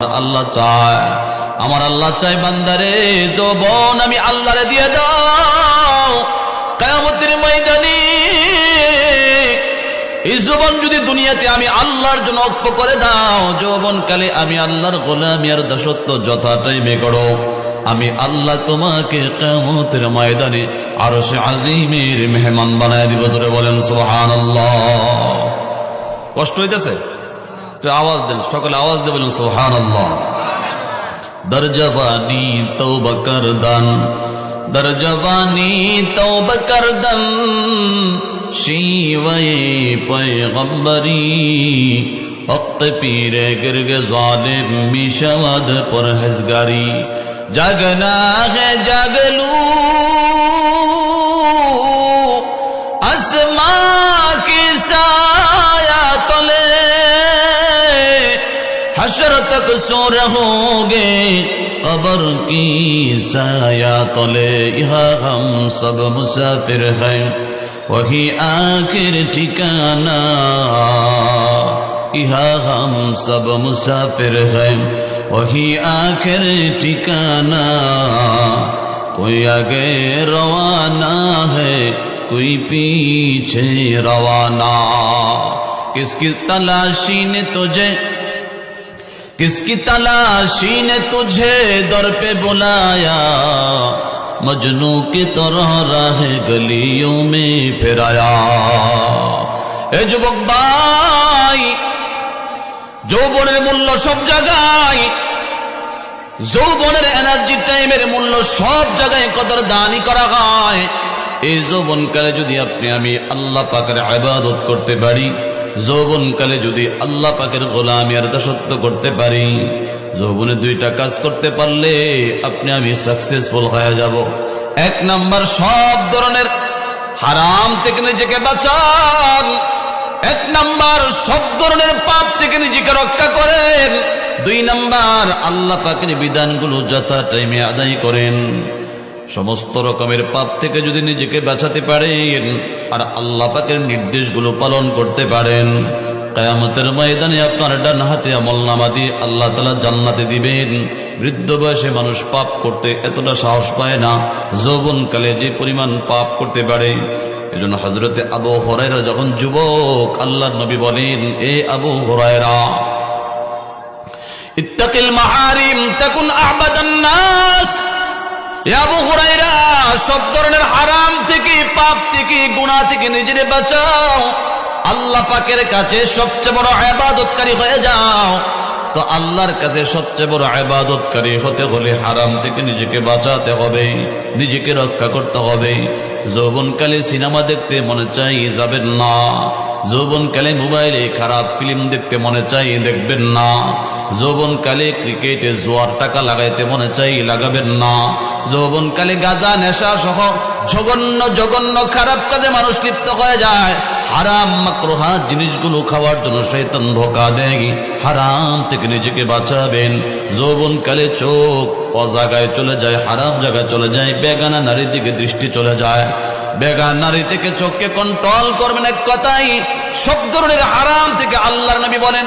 আল্লাহ চায়, আমার আল্লাহ চাই বান্দারে যৌবন আমি আল্লাহরে দিয়ে দাও। কিয়ামতের ময়দানে এই যৌবন যদি দুনিয়াতে আমি আল্লাহর জন্য অক্ষ করে দাও, যৌবন কালে আমি আল্লাহর গোলামি আর দাসত্ব যথা টাইমে করো, আমি আল্লাহ তোমাকে কিয়ামতের ময়দানে আরশে আজিমের মেহমান বানায় দিব। জোরে বলেন সুবহানাল্লাহ। কষ্ট হইতেছে? আওয়াজ দেন, সকলে আওয়াজ দিয়ে বলেন সুবহানাল্লাহ। দর জবানি তওবা করদান, দর জবানি তওবা করদান, শিওয়ে পয়গম্বরি ওক্ত পীরে গিরগে জালিম মিশাওয়াদ পরহেজগারি। জাগনা है জাগলু আসমান के साया तले, हशर तक सो रहोगे कब्र की साया तले। यहाँ हम सब मुसाफिर हैं वही आखिर ठिकाना, यहाँ हम सब मुसाफिर हैं वही आखिर ठिकाना। कोई आगे रवाना है कोई पीछे रवाना। किसकी तलाशी ने तुझे, किसकी तलाशी ने तुझे दर पे बुलाया, मजनू की तरह राह गलियों में फिराया। ए যুবক ভাই, যৌবনের মূল্য সব জায়গায়, যৌবনের এনার্জি টাইমের মূল্য সব জায়গায় কদরদানি করা হয়। এই যৌবনকালে যদি আপনি আমি আল্লাহ পাকের ইবাদত করতে পারি, যৌবনকালে যদি আল্লাহ পাকের গোলামি আর দাসত্ব করতে পারি, যৌবনে দুইটা কাজ করতে পারলে আপনি আমি সাকসেসফুল হয়ে যাব। এক নাম্বার, সব ধরনের হারাম থেকে নিজেকে বাঁচান। এক নাম্বার, সব ধরনের পাপ থেকে নিজেকে রক্ষা করেন। দুই নাম্বার, আল্লাহ পাকের বিধানগুলো যথা টাইমে আদায় করেন। সমস্ত রকমের পাপ থেকে যদি নিজেকে বাঁচাতে পারেন আর আল্লাহ পাকের নির্দেশগুলো পালন করতে পারেন, কিয়ামতের ময়দানে আপনার ডান হাতে আমলনামা দিয়ে আল্লাহ তাআলা জান্নাতে দিবেন। বৃদ্ধ বয়সে মানুষ পাপ করতে এতটা সাহস পায় না, যৌবনকালে যে পরিমাণ পাপ করতে পারে। এজন্য হযরতে আবু হুরায়রা যখন যুবক, আল্লাহর নবী বলেন, এ আবু হুরায়রা, ইত্তাকিল মাহারিম তাকুন আ'বাদান নাস। এ আবু হুরায়রা, সব ধরনের হারাম থেকে, পাপ থেকে, গুনাহ থেকে নিজেকে বাঁচাও, আল্লাহ পাকের কাছে সবচেয়ে বড় ইবাদতকারী হয়ে যাও। তো আল্লাহর কাছে সবচেয়ে বড় ইবাদতকারী হতে হলে হারাম থেকে নিজেকে বাঁচাতে হবে, নিজেকে রক্ষা করতে হবে। যৌবনকালে সিনেমা দেখতে মনে চাই, যাবেন না। যৌবনকালে মোবাইলে খারাপ ফিল্ম দেখতে মনে চাই, দেখবেন না। যৌবনকালে ক্রিকেটে জোয়ার টাকা লাগাইতে মনে চাই, লাগাবেন না। যৌবনকালে গাঁজা নেশা সহ জঘন্য জঘন্য খারাপ কাজে মানুষ লিপ্ত হয়ে যায়। হারাম মাকরুহা জিনিসগুলো খাওয়ার জন্য শয়তান ধোঁকা দেয়। হারাম থেকে নিজেকে বাঁচাবেন। যৌবনকালে চোখ অজাগায় চলে যায়, হারাম জায়গায় চলে যায়, বেগানা নারীর দিকে দৃষ্টি চলে যায়। বেগানা নারী থেকে চোখকে কন্ট্রোল করবেন। এক কথাই সব ধরনের হারাম থেকে আল্লাহর নবী বলেন,